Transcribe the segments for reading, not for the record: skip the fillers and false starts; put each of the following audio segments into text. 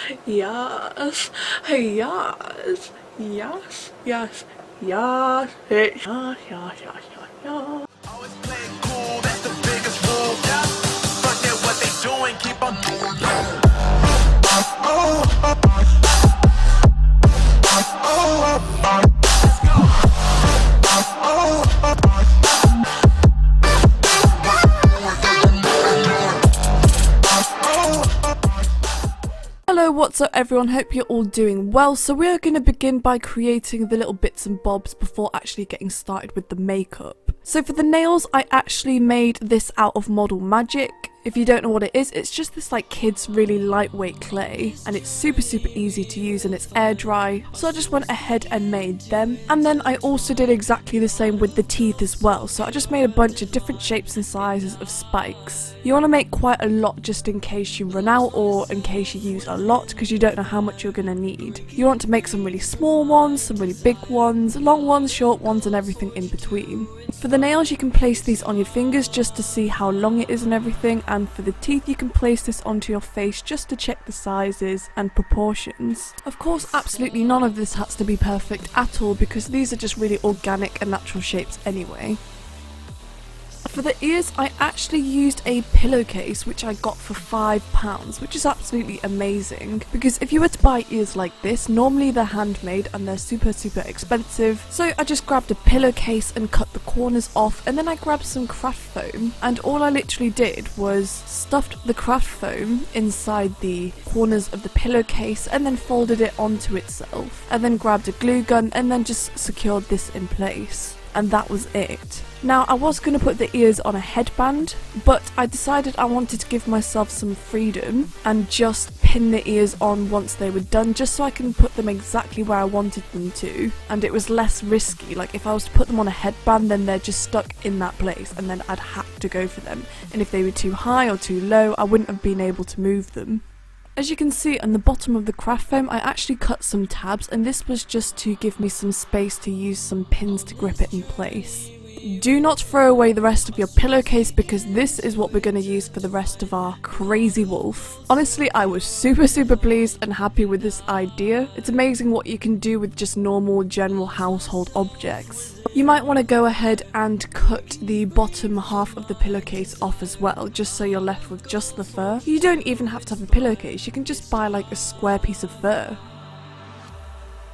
Yes, yes, yes, yes, yes, yes, yes, yes, yes. Always play it cool, that's the biggest rule. Yeah. Fuck it, what they doing, keep on doing. Let's go. Hello, what's up everyone, hope you're all doing well. So we're going to begin by creating the little bits and bobs before actually getting started with the makeup. So for the nails, I actually made this out of Model Magic. If you don't know what it is, it's just this like kids really lightweight clay, and it's super easy to use and it's air dry, so I just went ahead and made them. And then I also did exactly the same with the teeth as well, so I just made a bunch of different shapes and sizes of spikes. You want to make quite a lot just in case you run out or in case you use a lot, because you don't know how much you're going to need. You want to make some really small ones, some really big ones, long ones, short ones, and everything in between. For the nails, you can place these on your fingers just to see how long it is and everything, and for the teeth you can place this onto your face just to check the sizes and proportions. Of course, absolutely none of this has to be perfect at all, because these are just really organic and natural shapes anyway. For the ears, I actually used a pillowcase which I got for £5, which is absolutely amazing, because if you were to buy ears like this, normally they're handmade and they're super expensive. So I just grabbed a pillowcase and cut the corners off, and then I grabbed some craft foam, and all I literally did was stuffed the craft foam inside the corners of the pillowcase and then folded it onto itself, and then grabbed a glue gun and then just secured this in place. And that was it. Now, I was going to put the ears on a headband, but I decided I wanted to give myself some freedom and just pin the ears on once they were done, just so I can put them exactly where I wanted them to, and it was less risky. Like, if I was to put them on a headband, then they're just stuck in that place, and then I'd have to go for them, and if they were too high or too low, I wouldn't have been able to move them. As you can see on the bottom of the craft foam, I actually cut some tabs, and this was just to give me some space to use some pins to grip it in place. Do not throw away the rest of your pillowcase, because this is what we're going to use for the rest of our crazy wolf. Honestly, I was super pleased and happy with this idea. It's amazing what you can do with just normal general household objects. You might want to go ahead and cut the bottom half of the pillowcase off as well, just so you're left with just the fur. You don't even have to have a pillowcase, you can just buy like a square piece of fur.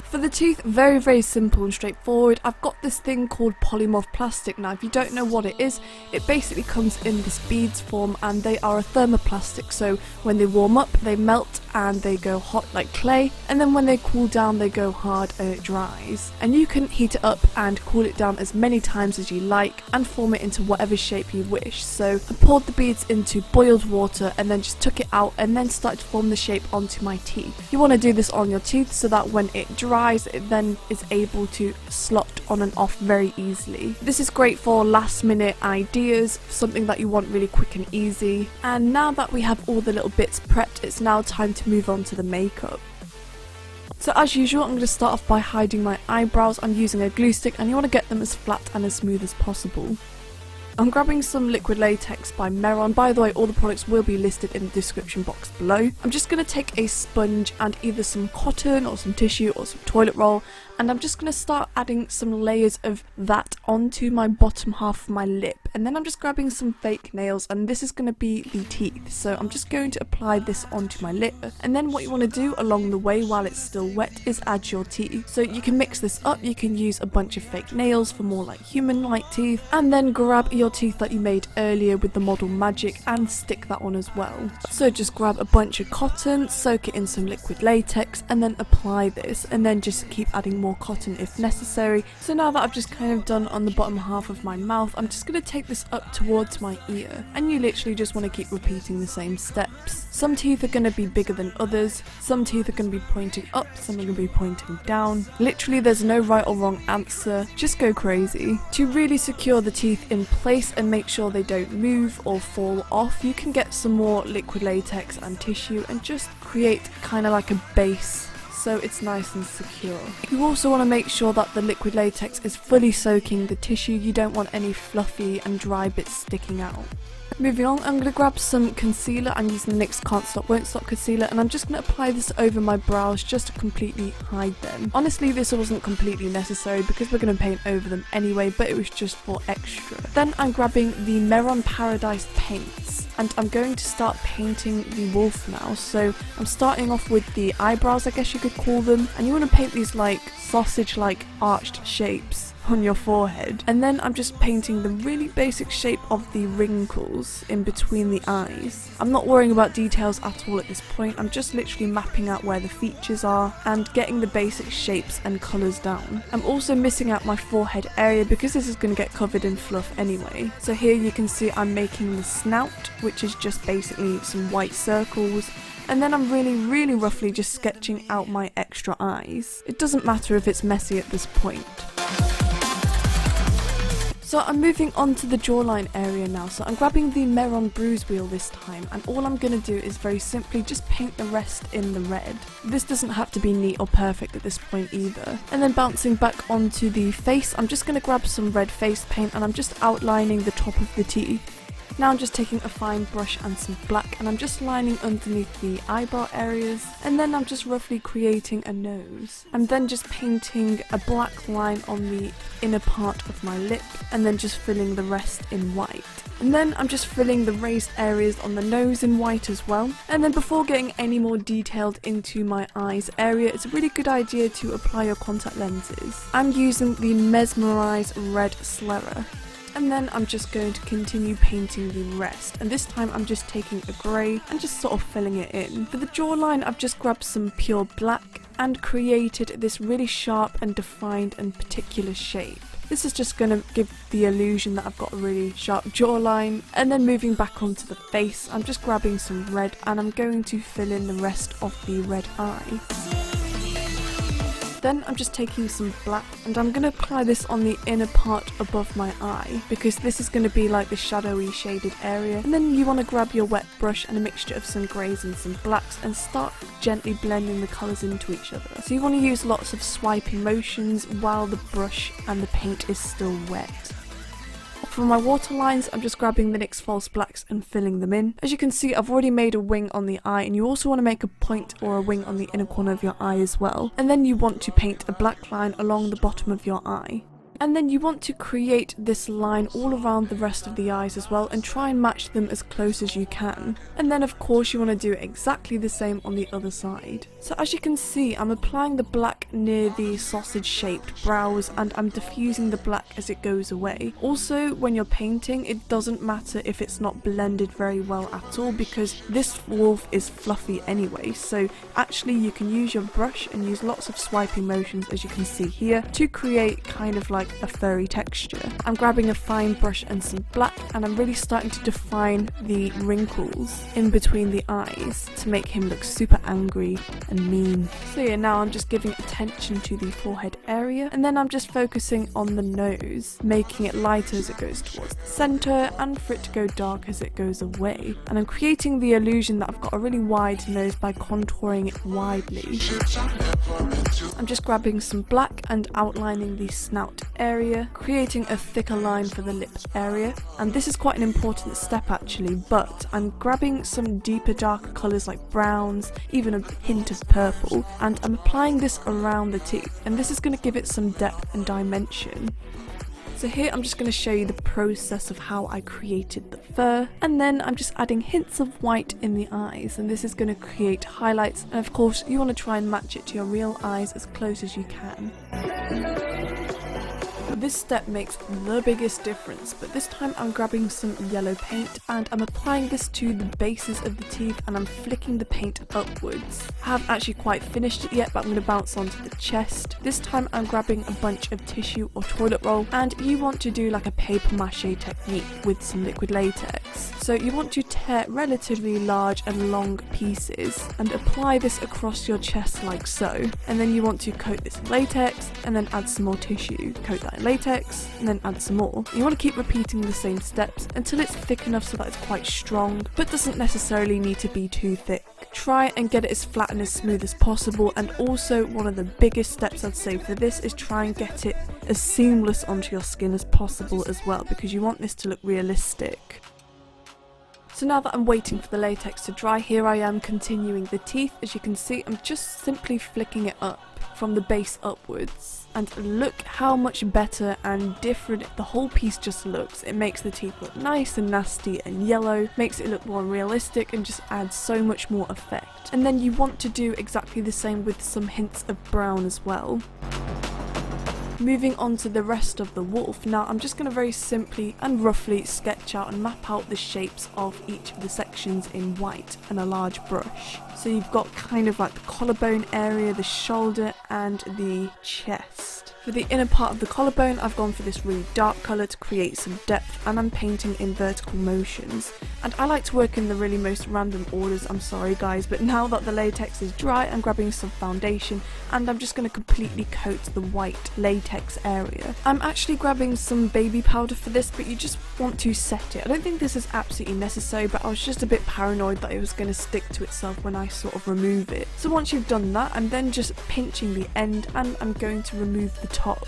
For the teeth, very simple and straightforward. I've got this thing called polymorph plastic. Now, if you don't know what it is, it basically comes in this beads form, and they are a thermoplastic, so when they warm up they melt and they go hot like clay, and then when they cool down they go hard and it dries. And you can heat it up and cool it down as many times as you like and form it into whatever shape you wish. So I poured the beads into boiled water and then just took it out and then started to form the shape onto my teeth. You want to do this on your teeth so that when it dries, it then is able to slot on and off very easily. This is great for last minute ideas, something that you want really quick and easy. And now that we have all the little bits prepped, it's now time to move on to the makeup. So as usual, I'm going to start off by hiding my eyebrows. I'm using a glue stick, and you want to get them as flat and as smooth as possible. I'm grabbing some liquid latex by Mehron. By the way, all the products will be listed in the description box below. I'm just going to take a sponge and either some cotton or some tissue or some toilet roll, and I'm just going to start adding some layers of that onto my bottom half of my lip. And then I'm just grabbing some fake nails, and this is going to be the teeth. So I'm just going to apply this onto my lip, and then what you want to do along the way while it's still wet is add your teeth. So you can mix this up, you can use a bunch of fake nails for more like human-like teeth, and then grab your teeth that you made earlier with the Model Magic and stick that on as well. So just grab a bunch of cotton, soak it in some liquid latex, and then apply this, and then just keep adding more cotton if necessary. So now that I've just kind of done on the bottom half of my mouth, I'm just going to take this up towards my ear, and you literally just want to keep repeating the same steps. Some teeth are going to be bigger than others, some teeth are going to be pointing up, some are going to be pointing down. Literally there's no right or wrong answer, just go crazy. To really secure the teeth in place and make sure they don't move or fall off, you can get some more liquid latex and tissue and just create kind of like a base so it's nice and secure. You also want to make sure that the liquid latex is fully soaking the tissue. You don't want any fluffy and dry bits sticking out. Moving on, I'm going to grab some concealer. I'm using the NYX Can't Stop Won't Stop concealer, and I'm just going to apply this over my brows just to completely hide them. Honestly, this wasn't completely necessary because we're going to paint over them anyway, but it was just for extra. Then I'm grabbing the Mehron Paradise paints, and I'm going to start painting the wolf now. So I'm starting off with the eyebrows, I guess you could call them, and you want to paint these like sausage-like arched shapes on your forehead, and then I'm just painting the really basic shape of the wrinkles in between the eyes. I'm not worrying about details at all at this point. I'm just literally mapping out where the features are and getting the basic shapes and colours down. I'm also missing out my forehead area because this is going to get covered in fluff anyway. So here you can see I'm making the snout, which is just basically some white circles. And then I'm really roughly just sketching out my extra eyes. It doesn't matter if it's messy at this point. So I'm moving on to the jawline area now. So I'm grabbing the Mehron Bruise Wheel this time, and all I'm going to do is very simply just paint the rest in the red. This doesn't have to be neat or perfect at this point either. And then bouncing back onto the face, I'm just going to grab some red face paint and I'm just outlining the top of the teeth. Now I'm just taking a fine brush and some black, and I'm just lining underneath the eyebrow areas, and then I'm just roughly creating a nose. I'm then just painting a black line on the inner part of my lip, and then just filling the rest in white. And then I'm just filling the raised areas on the nose in white as well. And then before getting any more detailed into my eyes area, it's a really good idea to apply your contact lenses. I'm using the Mesmereyez Red Sclera. And then I'm just going to continue painting the rest, and this time I'm just taking a grey and just sort of filling it in. For the jawline, I've just grabbed some pure black and created this really sharp and defined and particular shape. This is just going to give the illusion that I've got a really sharp jawline. And then moving back onto the face, I'm just grabbing some red and I'm going to fill in the rest of the red eye. Then I'm just taking some black and I'm going to apply this on the inner part above my eye, because this is going to be like the shadowy shaded area. And then you want to grab your wet brush and a mixture of some greys and some blacks and start gently blending the colours into each other. So you want to use lots of swiping motions while the brush and the paint is still wet. For my waterlines, I'm just grabbing the NYX False Blacks and filling them in. As you can see, I've already made a wing on the eye, and you also want to make a point or a wing on the inner corner of your eye as well. And then you want to paint a black line along the bottom of your eye. And then you want to create this line all around the rest of the eyes as well, and try and match them as close as you can. And then of course you want to do exactly the same on the other side. So as you can see, I'm applying the black near the sausage shaped brows, and I'm diffusing the black as it goes away. Also, when you're painting, it doesn't matter if it's not blended very well at all, because this wolf is fluffy anyway. So actually you can use your brush and use lots of swiping motions, as you can see here, to create kind of like a furry texture. I'm grabbing a fine brush and some black, and I'm really starting to define the wrinkles in between the eyes to make him look super angry and mean. So yeah, now I'm just giving attention to the forehead area, and then I'm just focusing on the nose, making it lighter as it goes towards the centre and for it to go dark as it goes away. And I'm creating the illusion that I've got a really wide nose by contouring it widely. I'm just grabbing some black and outlining the snout area, creating a thicker line for the lip area. And this is quite an important step actually, but I'm grabbing some deeper darker colours like browns, even a hint of purple, and I'm applying this around the teeth, and this is going to give it some depth and dimension. So here I'm just going to show you the process of how I created the fur, and then I'm just adding hints of white in the eyes, and this is going to create highlights, and of course you want to try and match it to your real eyes as close as you can. This step makes the biggest difference, but this time I'm grabbing some yellow paint and I'm applying this to the bases of the teeth, and I'm flicking the paint upwards. I haven't actually quite finished it yet, but I'm going to bounce onto the chest. This time I'm grabbing a bunch of tissue or toilet roll, and you want to do like a paper mache technique with some liquid latex. So you want to tear relatively large and long pieces and apply this across your chest like so, and then you want to coat this in latex and then add some more tissue, coat that in latex and then add some more. You want to keep repeating the same steps until it's thick enough so that it's quite strong, but doesn't necessarily need to be too thick. Try and get it as flat and as smooth as possible, and also one of the biggest steps I'd say for this is try and get it as seamless onto your skin as possible as well, because you want this to look realistic. So now that I'm waiting for the latex to dry, here I am continuing the teeth. As you can see, I'm just simply flicking it up from the base upwards, and look how much better and different the whole piece just looks. It makes the teeth look nice and nasty and yellow, makes it look more realistic, and just adds so much more effect. And then you want to do exactly the same with some hints of brown as well. Moving on to the rest of the wolf, now I'm just going to very simply and roughly sketch out and map out the shapes of each of the sections in white and a large brush. So you've got kind of like the collarbone area, the shoulder and the chest. For the inner part of the collarbone, I've gone for this really dark colour to create some depth, and I'm painting in vertical motions. And I like to work in the really most random orders, I'm sorry guys, but now that the latex is dry, I'm grabbing some foundation and I'm just going to completely coat the white latex area. I'm actually grabbing some baby powder for this, but you just want to set it. I don't think this is absolutely necessary, but I was just a bit paranoid that it was going to stick to itself when I sort of remove it. So once you've done that, I'm then just pinching the end and I'm going to remove the top.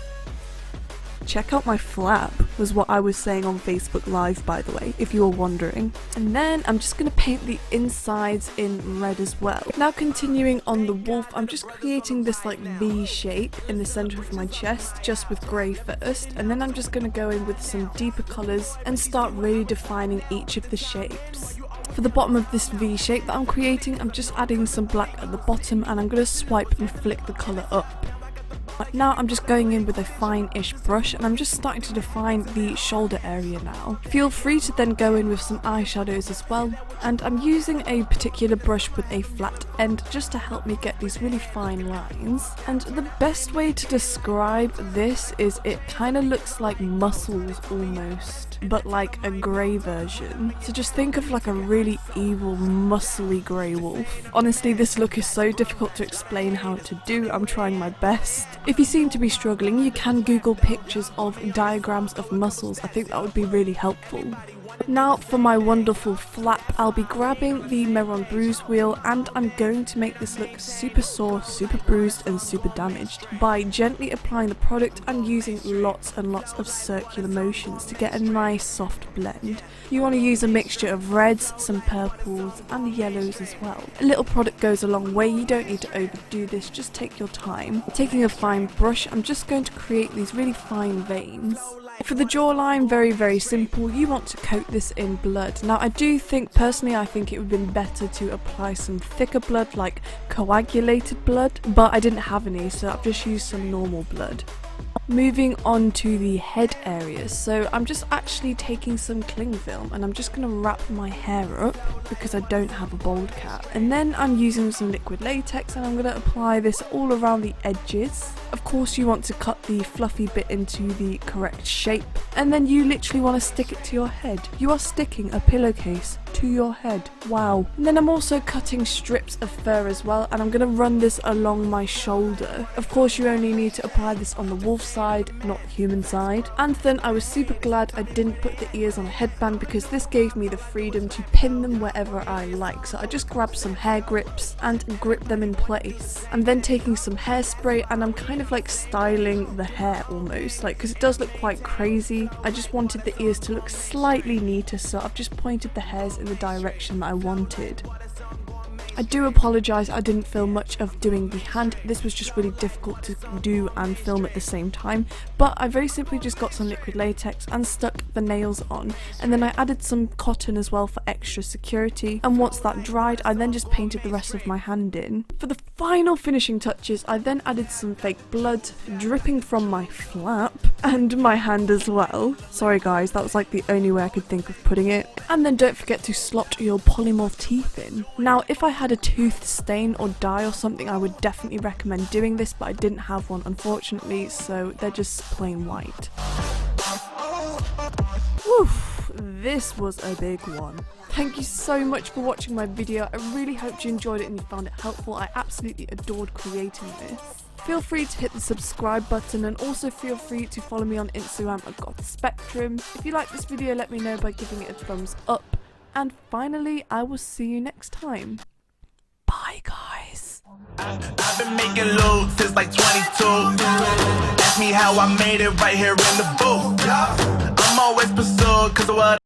Check out my flap, was what I was saying on Facebook Live, by the way, if you were wondering. And then I'm just going to paint the insides in red as well. Now continuing on the wolf, I'm just creating this like V shape in the centre of my chest, just with grey first, and then I'm just going to go in with some deeper colours and start really defining each of the shapes. For the bottom of this V shape that I'm creating, I'm just adding some black at the bottom, and I'm going to swipe and flick the colour up. Now I'm just going in with a fine-ish brush and I'm just starting to define the shoulder area now. Feel free to then go in with some eyeshadows as well, and I'm using a particular brush with a flat end just to help me get these really fine lines. And the best way to describe this is it kind of looks like muscles almost, but like a grey version. So just think of like a really evil, muscly grey wolf. Honestly, this look is so difficult to explain how to do. I'm trying my best. If you seem to be struggling, you can Google pictures of diagrams of muscles. I think that would be really helpful. Now for my wonderful flap, I'll be grabbing the Mehron Bruise Wheel, and I'm going to make this look super sore, super bruised and super damaged by gently applying the product and using lots and lots of circular motions to get a nice soft blend. You want to use a mixture of reds, some purples and yellows as well. A little product goes a long way, you don't need to overdo this, just take your time. Taking a fine brush, I'm just going to create these really fine veins. For the jawline, very simple, you want to coat this in blood. Now I do think, personally I think it would have been better to apply some thicker blood, like coagulated blood, but I didn't have any, so I've just used some normal blood. Moving on to the head area, so I'm just actually taking some cling film and I'm just going to wrap my hair up because I don't have a bald cap, and then I'm using some liquid latex and I'm going to apply this all around the edges. Of course you want to cut the fluffy bit into the correct shape, and then you literally want to stick it to your head. You are sticking a pillowcase to your head. Wow. And then I'm also cutting strips of fur as well, and I'm going to run this along my shoulder. Of course you only need to apply this on the wolf side, not the human side. And then I was super glad I didn't put the ears on a headband because this gave me the freedom to pin them wherever I like. So I just grabbed some hair grips and grip them in place. I'm then taking some hairspray and I'm kind of like styling the hair almost, like, because it does look quite crazy. I just wanted the ears to look slightly neater, so I've just pointed the hairs in the direction that I wanted. I do apologise I didn't film much of doing the hand, this was just really difficult to do and film at the same time, but I very simply just got some liquid latex and stuck the nails on, and then I added some cotton as well for extra security, and once that dried I then just painted the rest of my hand in. For the final finishing touches I then added some fake blood dripping from my flap and my hand as well. Sorry guys, that was like the only way I could think of putting it. And then don't forget to slot your polymorph teeth in. Now if I had a tooth stain or dye or something I would definitely recommend doing this, but I didn't have one unfortunately, so they're just plain white. Woof, this was a big one. Thank you so much for watching my video. I really hope you enjoyed it and you found it helpful. I absolutely adored creating this. Feel free to hit the subscribe button and also feel free to follow me on Instagram at GothSpectrum. If you like this video, let me know by giving it a thumbs up. And finally, I will see you next time. guys. I've been making loot since like 22. Ask me how I made it right here in the booth. I'm always pursued cause of what